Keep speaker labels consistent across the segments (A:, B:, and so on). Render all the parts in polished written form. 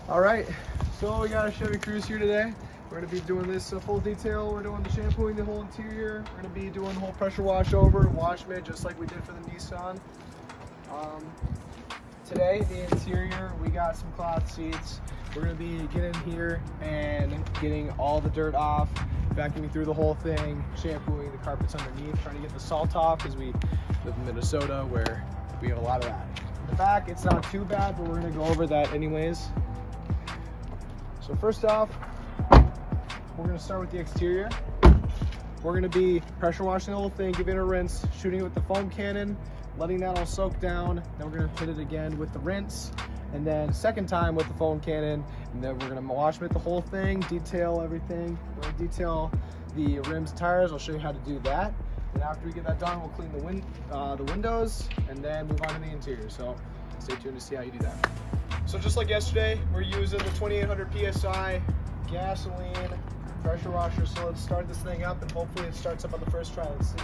A: All right, so we got a Chevy Cruze here today. We're gonna be doing this full detail. We're doing the shampooing, the whole interior. We're gonna be doing the whole pressure washover, wash mitt, just like we did for the Nissan. Today, the interior, we got some cloth seats. We're gonna be getting here and getting all the dirt off, vacuuming through the whole thing, shampooing the carpets underneath, trying to get the salt off because we live in Minnesota where we have a lot of that. In the back, it's not too bad, but we're gonna go over that anyways. So first off, we're gonna start with the exterior. We're gonna be pressure washing the whole thing, giving it a rinse, shooting it with the foam cannon, letting that all soak down. Then we're gonna hit it again with the rinse, and then second time with the foam cannon, and then we're gonna wash mitt the whole thing, detail everything. We're gonna detail the rims and tires. I'll show you how to do that. And after we get that done, we'll clean the windows and then move on to the interior. So stay tuned to see how you do that. So just like yesterday, we're using the 2800 PSI gasoline pressure washer. So let's start this thing up and hopefully it starts up on the first try. Let's see.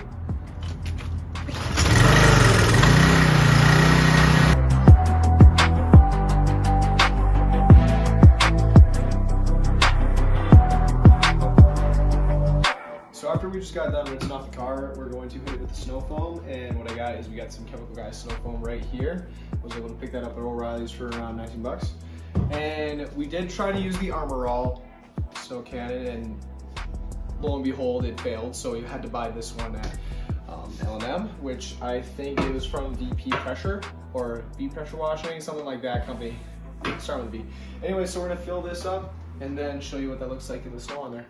A: So after we just got done rinsing off the car, we're going to hit it with the snow foam. And what I got is we got some Chemical Guy snow foam right here. I was able to pick that up at O'Reilly's for around 19 bucks. And we did try to use the Armor All snow cannon, and lo and behold, it failed. So we had to buy this one at L&M, which I think it was from VP Pressure or V Pressure Washing, something like that company. Start with a V. Anyway, so we're gonna fill this up and then show you what that looks like in the snow on there.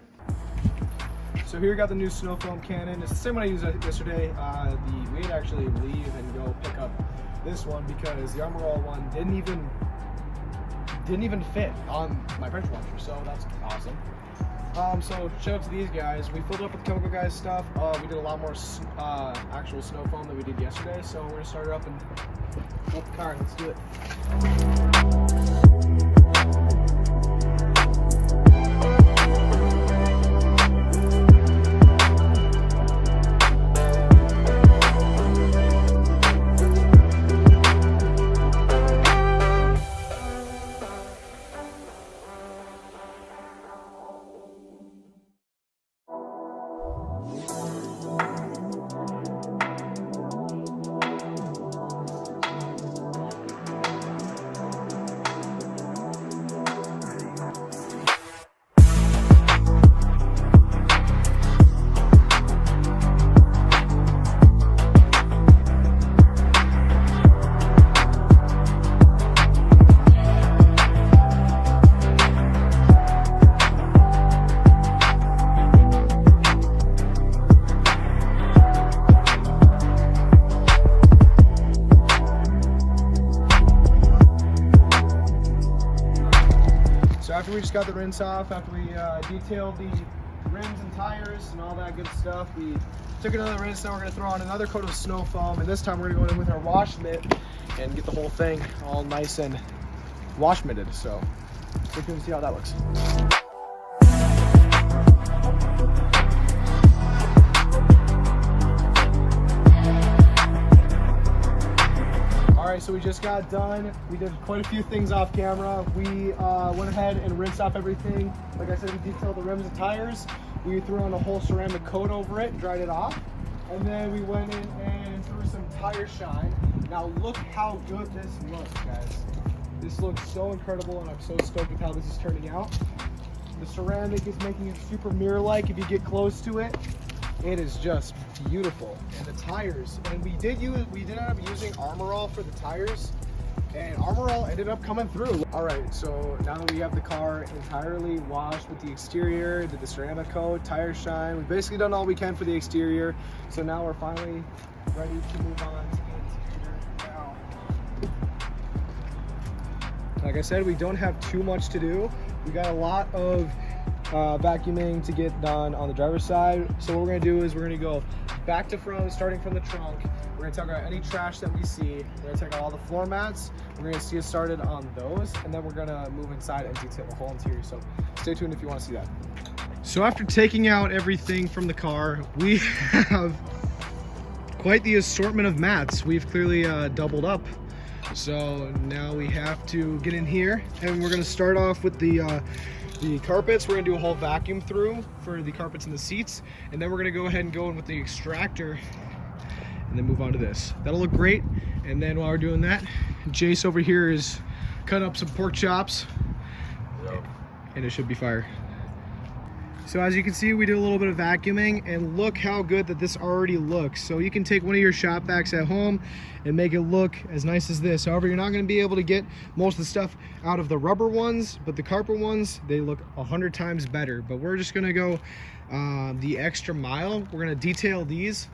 A: So here we got the new snow foam cannon. It's the same one I used yesterday. We had actually leave and go pick up this one because the Armor All one didn't even fit on my pressure washer, so that's awesome. So shout out to these guys. We filled up with Chemical Guys stuff. We did a lot more actual snow foam than we did yesterday, so we're gonna start it up and fill up the car. Let's do it. After we just got the rinse off, after we detailed the rims and tires and all that good stuff, we took another rinse. Now we're going to throw on another coat of snow foam, and this time we're going to go in with our wash mitt and get the whole thing all nice and wash mitted. So stay tuned to see how that looks. Alright, so we just got done. We did quite a few things off camera. We went ahead and rinsed off everything. Like I said, we detailed the rims and tires. We threw on a whole ceramic coat over it, dried it off. And then we went in and threw some tire shine. Now look how good this looks, guys. This looks so incredible, and I'm so stoked with how this is turning out. The ceramic is making it super mirror-like if you get close to it. It is just beautiful. And the tires, and we did end up using Armor All for the tires, and Armor All ended up coming through. All right, so now that we have the car entirely washed with the exterior, did the ceramic coat, tire shine, we've basically done all we can for the exterior. So now we're finally ready to move on to the interior now. Like I said, we don't have too much to do. We got a lot of vacuuming to get done on the driver's side. So what we're gonna do is we're gonna go back to front, starting from the trunk. We're gonna take out any trash that we see. We're gonna take out all the floor mats. We're gonna see it started on those, and then we're gonna move inside and detail the whole interior. So stay tuned if you wanna see that. So after taking out everything from the car, we have quite the assortment of mats. We've clearly doubled up So now we have to get in here, and we're gonna start off with the carpets. We're gonna do a whole vacuum through for the carpets and the seats, and then we're gonna go ahead and go in with the extractor and then move on to this. That'll look great. And then while we're doing that, Jace over here is cutting up some pork chops. Yep. And it should be fire. So as you can see, we did a little bit of vacuuming, and look how good that this already looks. So you can take one of your shop vacs at home and make it look as nice as this. However, you're not going to be able to get most of the stuff out of the rubber ones, but the carpet ones, they look 100 times better. But we're just going to go the extra mile. We're going to detail these,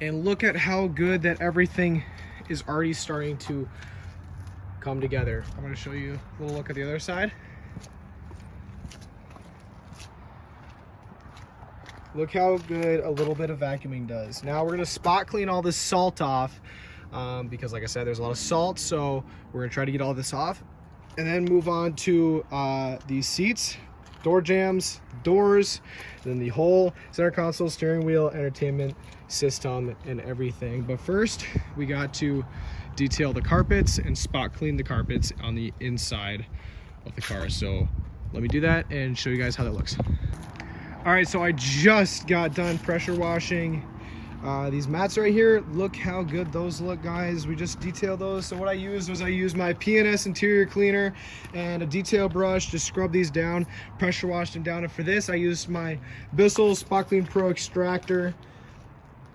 A: and look at how good that everything is already starting to come together. I'm going to show you a little look at the other side. Look how good a little bit of vacuuming does. Now we're gonna spot clean all this salt off because like I said, there's a lot of salt, so we're gonna try to get all this off and then move on to these seats, door jambs, doors, and then the whole center console, steering wheel, entertainment system, and everything. But first, we got to detail the carpets and spot clean the carpets on the inside of the car. So let me do that and show you guys how that looks. All right, so I just got done pressure washing these mats right here. Look how good those look, guys. We just detailed those. So what I used was my P&S interior cleaner and a detail brush to scrub these down, pressure washed them down. And for this, I used my Bissell Spot Clean Pro extractor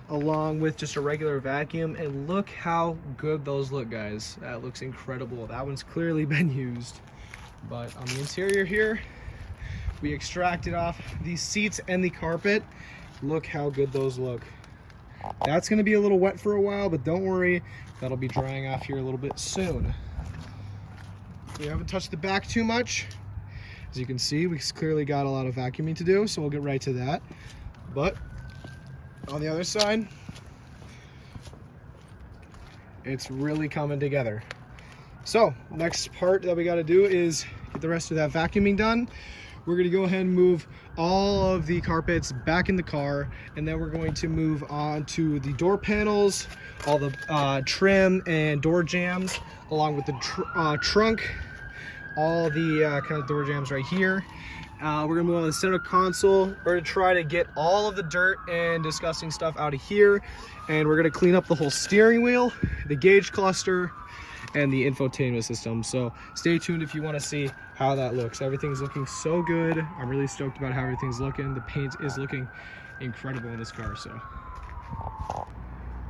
A: along with just a regular vacuum. And look how good those look, guys. That looks incredible. That one's clearly been used. But on the interior here, we extracted off these seats and the carpet. Look how good those look. That's gonna be a little wet for a while, but don't worry, that'll be drying off here a little bit soon. We haven't touched the back too much. As you can see, we clearly got a lot of vacuuming to do, so we'll get right to that. But on the other side, it's really coming together. So next part that we gotta do is get the rest of that vacuuming done. We're going to go ahead and move all of the carpets back in the car, and then we're going to move on to the door panels, all the trim and door jambs, along with the trunk, all the kind of door jambs right here. We're going to move on to the center console. We're going to try to get all of the dirt and disgusting stuff out of here, and we're going to clean up the whole steering wheel, the gauge cluster, and the infotainment system. So stay tuned if you want to see how that looks. Everything's looking so good. I'm really stoked about how everything's looking. The paint is looking incredible in this car. So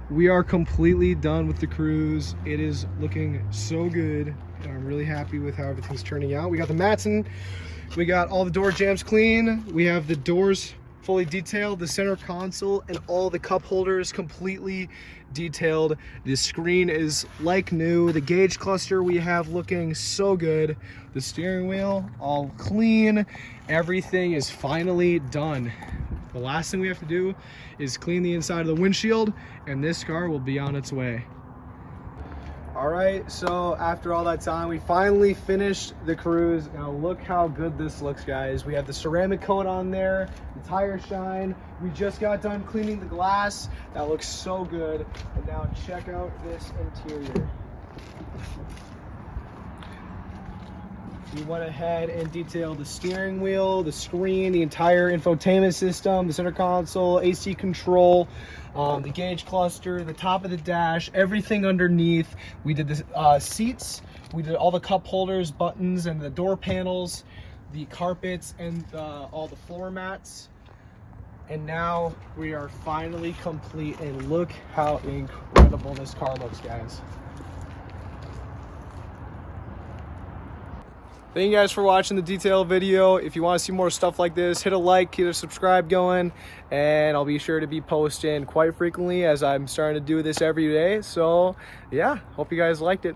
A: we are completely done with the Cruze. It is looking so good, and I'm really happy with how everything's turning out. We got the mats in, we got all the door jambs clean, we have the doors fully detailed, the center console and all the cup holders completely detailed. The screen is like new. The gauge cluster we have looking so good. The steering wheel all clean. Everything is finally done. The last thing we have to do is clean the inside of the windshield, and this car will be on its way. All right, so after all that time, we finally finished the Cruze. Now look how good this looks, guys. We have the ceramic coat on there, the tire shine. We just got done cleaning the glass. That looks so good. And now check out this interior. We went ahead and detailed the steering wheel, the screen, the entire infotainment system, the center console, AC control, the gauge cluster, the top of the dash, everything underneath. We did the seats, we did all the cup holders, buttons, and the door panels, the carpets, and all the floor mats. And now we are finally complete, and look how incredible this car looks, guys. Thank you guys for watching the detailed video. If you want to see more stuff like this, hit a like, get a subscribe going, and I'll be sure to be posting quite frequently as I'm starting to do this every day. So yeah, hope you guys liked it.